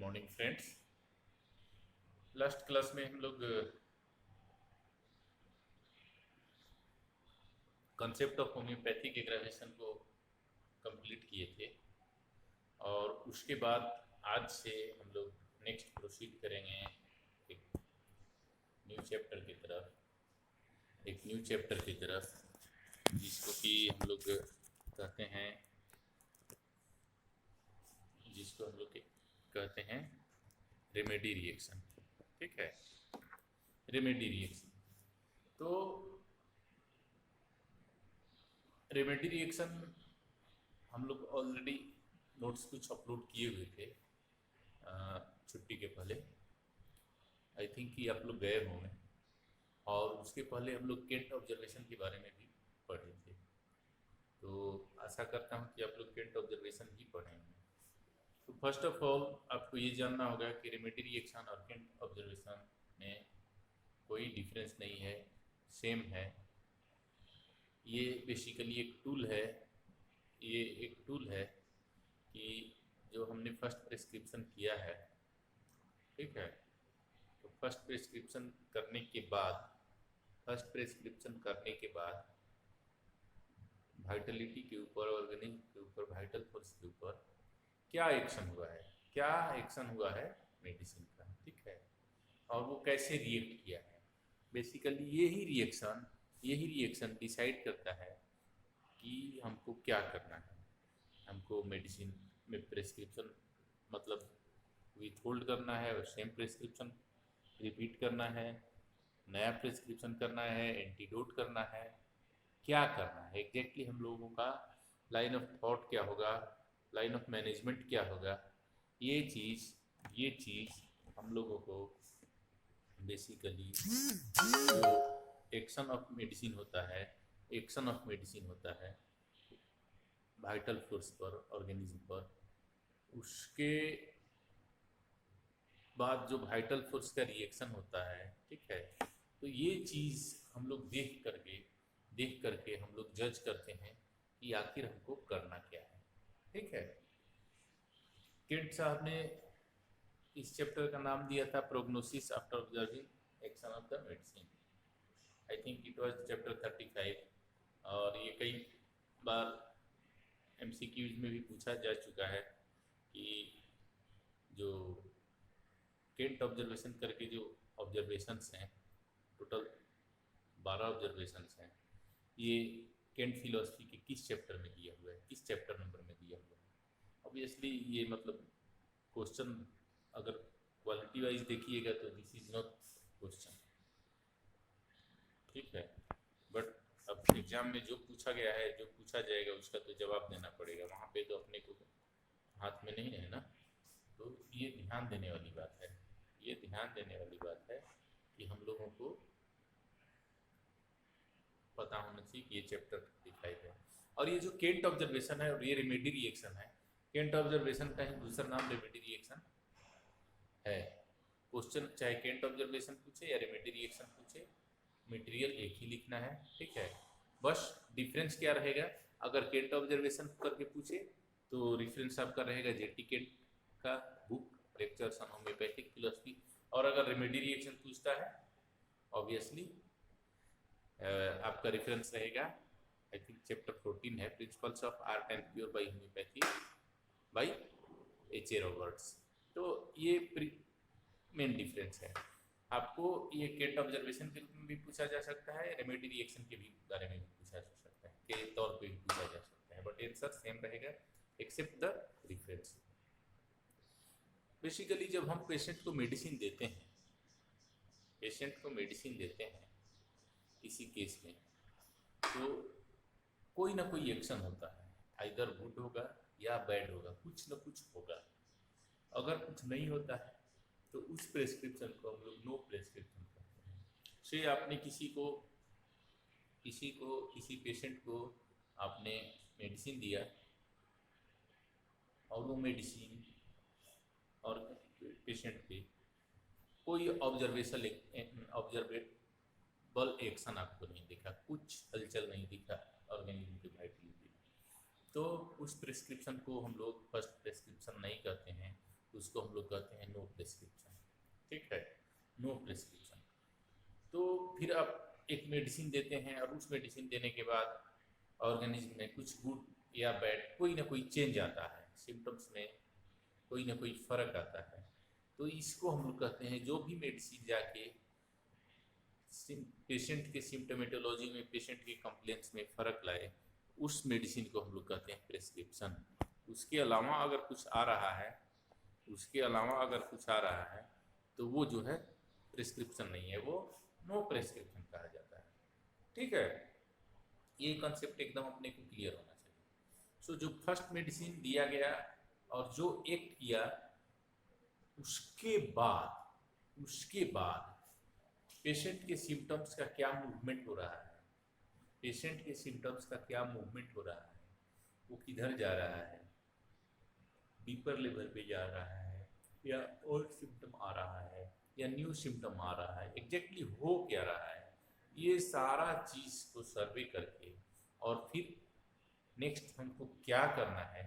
Morning friends. Last class में हम लोग कॉन्सेप्ट ऑफ होम्योपैथिक एग्रावेशन को कंप्लीट किए थे और उसके बाद आज से हम लोग नेक्स्ट प्रोसीड करेंगे एक न्यू चैप्टर की जिसको कि हम लोग कहते हैं रेमेडी रिएक्शन। ठीक है, रेमेडी रिएक्शन। तो रेमेडी रिएक्शन हम लोग ऑलरेडी नोट्स कुछ अपलोड किए हुए थे छुट्टी के पहले। आई थिंक कि आप लोग गए होंगे और उसके पहले हम लोग केंट ऑब्जर्वेशन के बारे में भी पढ़े थे। तो आशा करता हूँ कि आप लोग केंट ऑब्जर्वेशन भी पढ़े होंगे। तो फर्स्ट ऑफ ऑल आपको ये जानना होगा कि रेमेडी रिएक्शन और केंट ऑब्जर्वेशन में कोई डिफरेंस नहीं है, सेम है। ये बेसिकली एक टूल है कि जो हमने फर्स्ट प्रिस्क्रिप्शन किया है। ठीक है, तो फर्स्ट प्रिस्क्रिप्शन करने के बाद वाइटलिटी के ऊपर, ऑर्गेनिज्म के ऊपर, वाइटल फोर्स के ऊपर क्या एक्शन हुआ है मेडिसिन का। ठीक है, और वो कैसे रिएक्ट किया है। बेसिकली यही रिएक्शन डिसाइड करता है कि हमको क्या करना है। हमको मेडिसिन में प्रिस्क्रिप्शन मतलब विथ होल्ड करना है और सेम प्रिस्क्रिप्शन रिपीट करना है, नया प्रिस्क्रिप्शन करना है, एंटीडोट करना है, क्या करना है एग्जैक्टली हम लोगों का लाइन ऑफ थॉट क्या होगा, लाइन ऑफ मैनेजमेंट क्या होगा। ये चीज़ हम लोगों को बेसिकली जो एक्शन ऑफ मेडिसिन होता है वाइटल फोर्स पर, ऑर्गेनिज्म पर, उसके बाद जो वाइटल फोर्स का रिएक्शन होता है। ठीक है, तो ये चीज़ हम लोग देख करके हम लोग जज करते हैं कि आखिर हमको करना क्या है। ठीक है, केंट साहब ने इस चैप्टर का नाम दिया था prognosis after observing action of the medicine. I think it was chapter 35 और ये कई बार एमसीक्यूज में भी पूछा जा चुका है कि जो केंट ऑब्जर्वेशन करके जो ऑब्जर्वेशंस हैं, टोटल 12 ऑब्जर्वेशंस हैं, ये केंट फिलोसफी के किस चैप्टर में दिया हुआ है, किस चैप्टर नंबर में दिया हुआ है। ऑब्वियसली ये मतलब क्वेश्चन अगर क्वालिटी वाइज देखिएगा तो दिस इज नॉट क्वेश्चन। ठीक है, बट अब एग्जाम में जो पूछा गया है, जो पूछा जाएगा उसका तो जवाब देना पड़ेगा। वहाँ पे तो अपने को हाथ में नहीं है ना। तो ये ध्यान देने वाली बात है कि हम लोगों को पता होना चाहिए कि ये चैप्टर दिखाई दे। और ये जो केंट ऑब्जर्वेशन है और ये रेमेडी रिएक्शन है, केंट ऑब्जर्वेशन का ही दूसरा नाम रेमेडी रिएक्शन है। क्वेश्चन चाहे केंट ऑब्जर्वेशन पूछे या रेमेडी रिएक्शन पूछे, मटेरियल एक ही लिखना है। ठीक है, बस डिफरेंस क्या रहेगा, अगर केंट ऑब्जर्वेशन करके पूछे तो रेफरेंस आपका रहेगा जेटी केंट का book lectures on homeopathic philosophy, और अगर रेमेडी रिएक्शन पूछता है ऑब्वियसली आपका रेफरेंस रहेगा आई थिंक चैप्टर 14 है, principles of art and cure by homeopathy by H A Roberts. तो ये मेन डिफरेंस है। आपको ये केंट ऑब्जर्वेशन के रूप में भी पूछा जा सकता है, रेमेडी रिएक्शन के भी बारे में भी पूछा जा सकता है, के तौर पे भी पूछा जा सकता है, बट आंसर सेम रहेगा एक्सेप्ट द डिफरेंस। बेसिकली जब हम पेशेंट को मेडिसिन देते हैं किसी केस में, तो कोई ना कोई एक्शन होता है, आइदर गुड होगा या बैड होगा, कुछ ना कुछ होगा। अगर कुछ नहीं होता है तो उस प्रेस्क्रिप्शन को हम लोग नो प्रेस्क्रिप्शन कहते हैं। से आपने किसी पेशेंट को आपने मेडिसिन दिया और वो मेडिसिन और पेशेंट पे कोई ऑब्जर्वेबल एक्शन आपको नहीं दिखा, कुछ हलचल नहीं दिखा ऑर्गेनिज्म की वाइटलिटी, तो उस प्रिस्क्रिप्शन को हम लोग फर्स्ट प्रिस्क्रिप्शन नहीं कहते हैं, तो उसको हम लोग कहते हैं नो प्रिस्क्रिप्शन। ठीक है, नो प्रिस्क्रिप्शन। तो फिर आप एक मेडिसिन देते हैं और उस मेडिसिन देने के बाद ऑर्गेनिज्म में कुछ गुड या बैड कोई ना कोई चेंज आता है, सिम्टम्स में कोई ना कोई फर्क आता है। तो इसको हम लोग कहते हैं, जो भी मेडिसिन जाके पेशेंट के सिम्टोमेटोलॉजी में, पेशेंट के कंप्लेंट्स में फ़र्क लाए, उस मेडिसिन को हम लोग कहते हैं प्रिस्क्रिप्शन। उसके अलावा अगर कुछ आ रहा है, उसके अलावा अगर कुछ आ रहा है तो वो जो है प्रिस्क्रिप्शन नहीं है, वो नो प्रिस्क्रिप्शन कहा जाता है। ठीक है, ये कंसेप्ट एकदम अपने को क्लियर होना चाहिए। सो जो फर्स्ट मेडिसिन दिया गया और जो एक्ट किया, उसके बाद पेशेंट के सिम्टम्स का क्या मूवमेंट हो रहा है, पेशेंट के सिम्टम्स का क्या मूवमेंट हो रहा है, वो किधर जा रहा है, डीपर लेवल पे जा रहा है या और सिम्टम आ रहा है या न्यू सिम्टम आ रहा है, एग्जैक्टली हो क्या रहा है, ये सारा चीज़ को सर्वे करके और फिर नेक्स्ट हमको क्या करना है,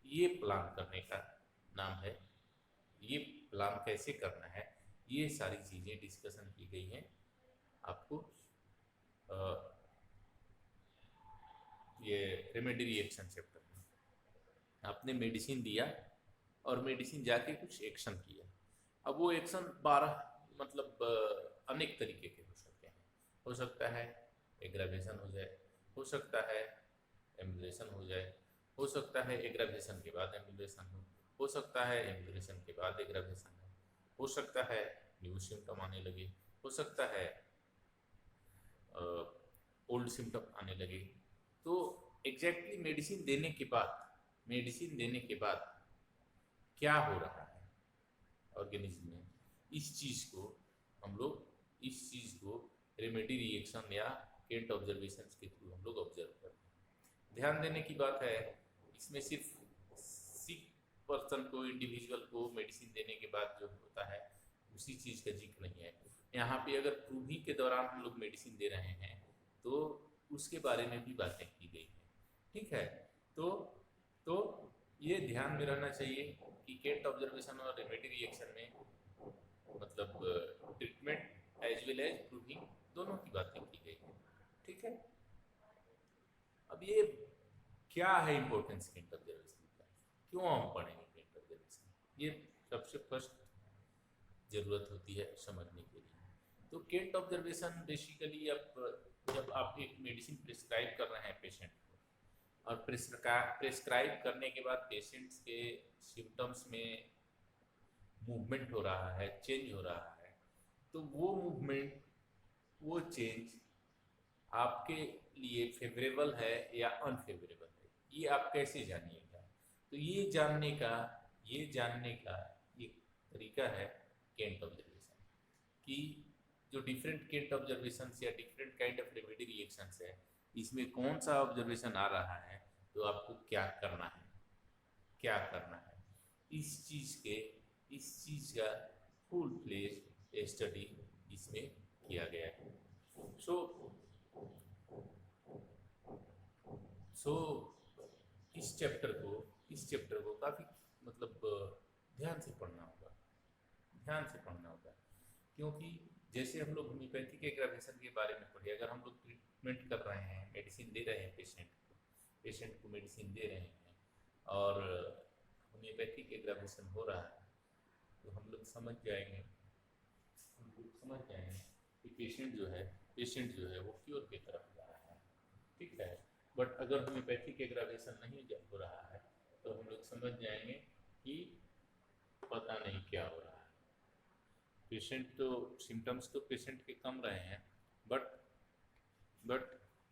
ये प्लान करने का नाम है। ये प्लान कैसे करना है, ये सारी चीज़ें डिस्कशन की गई हैं आपको ये रेमेडी रिएक्शन चैप्टर में। आपने मेडिसिन दिया और मेडिसिन जाके कुछ एक्शन किया। अब वो एक्शन 12 मतलब अनेक तरीके के हो सकते हैं। हो सकता है एग्रावेशन हो जाए, हो सकता है एम्बुलेशन हो जाए, हो सकता है एग्रावेशन के बाद एम्बुलेशन हो सकता है एम्बुलेशन के बाद एग्रावेशन हो सकता है न्यू सिम्टम आने लगे, हो सकता है ओल्ड सिम्टम आने लगे। तो एग्जैक्टली मेडिसिन देने के बाद क्या हो रहा है ऑर्गेनिज्म में, इस चीज़ को रेमेडी रिएक्शन या केंट ऑब्जर्वेशन के थ्रू हम लोग ऑब्जर्व करते हैं। ध्यान देने की बात है, इसमें सिर्फ सिक पर्सन को, इंडिविजुअल को मेडिसिन देने के बाद जो होता है उसी चीज़ का जिक्र नहीं है यहाँ पे। अगर प्रूविंग के दौरान हम लोग मेडिसिन दे रहे हैं तो उसके बारे में भी बातें की गई हैं। ठीक है, तो ये ध्यान में रहना चाहिए कि केंट ऑब्जर्वेशन और रेमेडी रिएक्शन में मतलब treatment as well as proving दोनों की बातें की गई हैं। ठीक है, अब ये क्या है इम्पोर्टेंस केंट ऑब्जर्वेशन का, क्यों हम पढ़ेंगे केंट ऑब्जर्वेशन, ये सबसे फर्स्ट ज़रूरत होती है समझने के लिए। तो केंट ऑब्जर्वेशन बेसिकली जब आप एक मेडिसिन प्रिस्क्राइब कर रहे हैं पेशेंट को और प्रिस्क्राइब करने के बाद पेशेंट्स के सिम्टम्स में मूवमेंट हो रहा है, चेंज हो रहा है, तो वो मूवमेंट, वो चेंज आपके लिए फेवरेबल है या अनफेवरेबल है, ये आप कैसे जानिएगा। तो ये जानने का एक तरीका है केंट ऑब्जर्वेशन, कि जो डिफरेंट केंट ऑब्जर्वेशन या different kind of remedy reactions है, इसमें कौन सा ऑब्जर्वेशन आ रहा है तो आपको क्या करना है, इस चीज़ का फुल फ्लेज स्टडी इसमें किया गया है। सो इस चैप्टर को काफ़ी मतलब ध्यान से पढ़ना होगा, क्योंकि जैसे हम लोग होम्योपैथिक एग्रावेशन के बारे में पढ़े, अगर हम लोग ट्रीटमेंट कर रहे हैं, मेडिसिन दे रहे हैं पेशेंट को मेडिसिन दे रहे हैं और होम्योपैथिक एग्रावेशन हो रहा है, तो हम लोग समझ जाएंगे कि पेशेंट जो है वो क्योर की तरफ जा रहा है। ठीक है, बट अगर होम्योपैथिक एग्रावेशन नहीं हो रहा है तो हम लोग समझ जाएंगे कि पता नहीं क्या हो रहा है। पेशेंट तो सिम्टम्स तो पेशेंट के कम रहे हैं, बट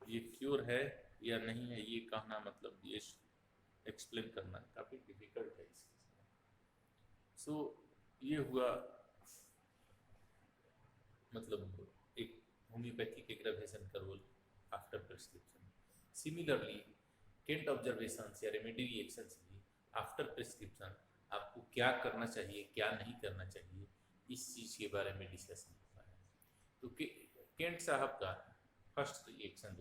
ये क्योर है या नहीं है, ये कहना मतलब ये एक्सप्लेन करना काफ़ी डिफिकल्ट है इस केस में। सो ये हुआ मतलब एक होम्योपैथिक एग्रावेशन का role after prescription. Similarly Kent observation या रेमेडी रिएक्शंस भी आफ्टर प्रिस्क्रिप्शन आपको क्या करना चाहिए, क्या नहीं करना चाहिए, इस चीज़ के बारे में डिस्कशन होता है। तो केंट साहब का फर्स्ट रिएक्शन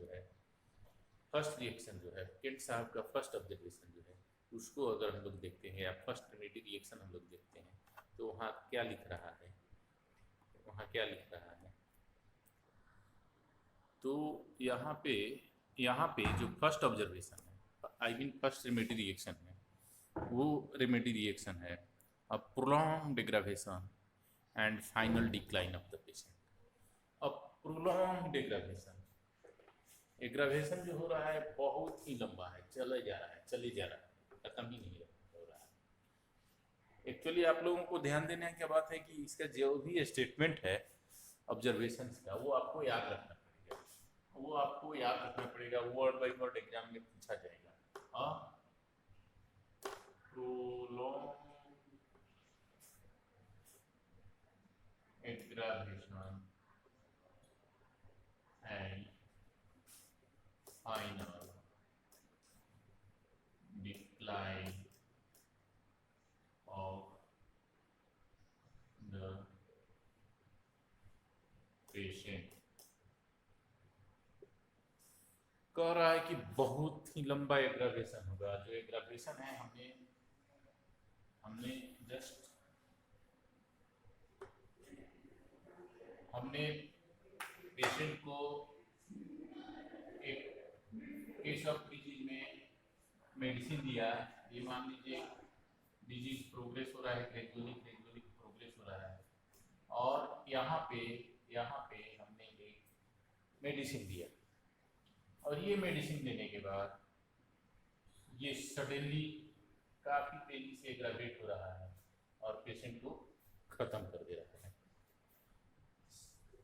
जो है केंट साहब का फर्स्ट ऑब्जर्वेशन जो है उसको अगर हम लोग देखते हैं या फर्स्ट रेमेडी रिएक्शन हम लोग देखते हैं तो वहाँ क्या लिख रहा है, वहाँ क्या लिख रहा है। तो यहाँ पे जो फर्स्ट ऑब्जर्वेशन है, I mean first remedy reaction है, वो रेमेडी रिएक्शन है a prolonged aggravation and final decline of the patient. अब प्रोलॉन्ग्ड एग्रावेशन, एग्रावेशन जो हो रहा है बहुत ही लंबा है, चले जा रहा है, खत्म ही नहीं हो रहा है। एक्चुअली आप लोगों को ध्यान देने की बात है कि इसका जो भी स्टेटमेंट है ऑब्जर्वेशंस का, वो आपको याद रखना पड़ेगा, वो आपको याद रखना पड़ेगा, वर्ड बाय वर्ड एग्जाम में पूछा जाएगा। Prolong aggravation and final decline of the patient. कह रहा है कि बहुत ही लंबा एग्रावेशन होगा। जो एग्रावेशन है हमने पेशेंट को एक केस ऑफ डिजीज में मेडिसिन दिया। ये मान लीजिए डिजीज प्रोग्रेस हो रहा है, ग्रेजुअली प्रोग्रेस हो रहा है, और यहाँ पे हमने एक मेडिसिन दिया, और ये मेडिसिन देने के बाद ये सडनली काफ़ी तेजी से एग्रावेट हो रहा है और पेशेंट को ख़त्म कर दे रहा है।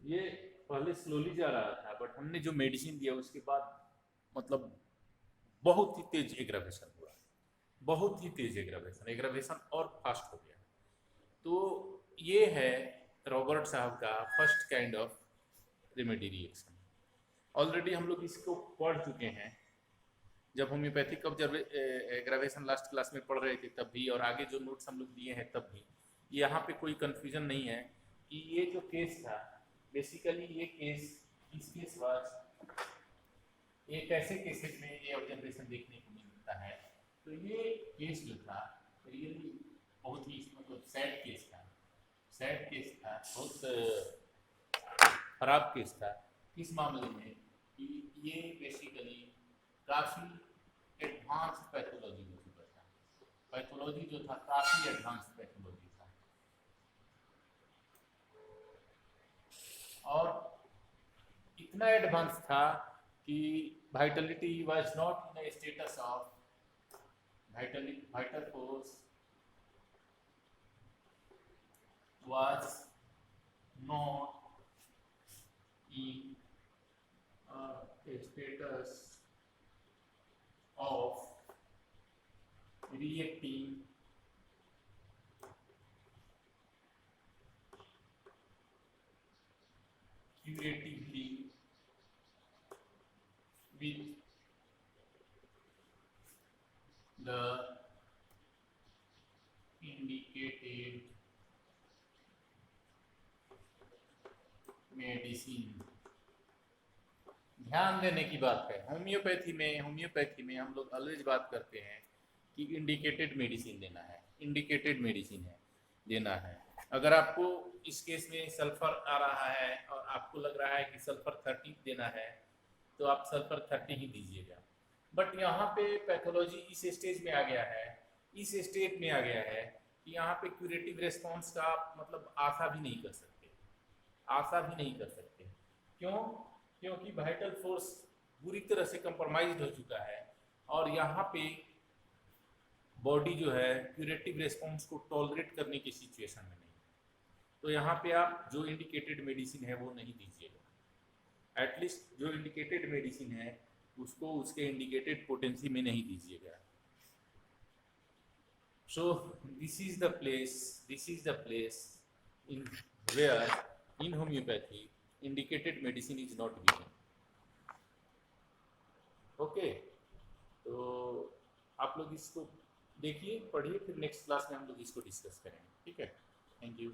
ये पहले स्लोली जा रहा था, बट हमने जो मेडिसिन दिया उसके बाद मतलब बहुत ही तेज एग्रावेशन हुआ, बहुत ही तेज एग्रावेशन और फास्ट हो गया। तो ये है रॉबर्ट साहब का first kind of remedy reaction. Already हम लोग इसको पढ़ चुके हैं, जब होम्योपैथिक एग्रावेशन लास्ट क्लास में पढ़ रहे थे तब भी, और आगे जो नोट्स हम लोग दिए हैं तब भी। यहाँ पे कोई कंफ्यूजन नहीं है कि ये जो केस था, बेसिकली ये केस, इस केस वाज एक ऐसे केसेस में ये ऑब्जर्वेशन देखने को मिलता है। तो ये केस जो था रियली बहुत ही मतलब सैड केस था, बहुत खराब केस था। किस मामले में कि ये बेसिकली काफ़ी एडवांस पैथोलॉजी हो चुका था, पैथोलॉजी जो था काफ़ी एडवांस पैथोलॉजी था, और इतना एडवांस था कि Vitality was not in a status of vital force was not in a status of reacting curatively with the indicated medicine. ध्यान देने की बात है, होम्योपैथी में हम लोग ऑलवेज बात करते हैं कि इंडिकेटेड मेडिसिन देना है, इंडिकेटेड मेडिसिन है देना है। अगर आपको इस केस में सल्फर आ रहा है और आपको लग रहा है कि सल्फर 30 देना है, तो आप सल्फर 30 ही दीजिएगा। बट यहाँ पे पैथोलॉजी इस स्टेज में आ गया है, इस स्टेज में आ गया है कि यहाँ पे क्यूरेटिव रेस्पॉन्स का आप मतलब आशा भी नहीं कर सकते, आशा भी नहीं कर सकते। क्यों? क्योंकि वाइटल फोर्स बुरी तरह से कंप्रोमाइज्ड हो चुका है, और यहाँ पे बॉडी जो है क्यूरेटिव रेस्पॉन्स को टॉलरेट करने की सिचुएशन में नहीं। तो यहाँ पे आप जो इंडिकेटेड मेडिसिन है वो नहीं दीजिएगा, एटलीस्ट जो इंडिकेटेड मेडिसिन है उसको उसके इंडिकेटेड पोटेंसी में नहीं दीजिएगा। So this is the place in where in homeopathy indicated medicine is not given. Okay, तो आप लोग इसको देखिए, पढ़िए, फिर नेक्स्ट क्लास में हम लोग इसको डिस्कस करेंगे। ठीक है, थैंक यू।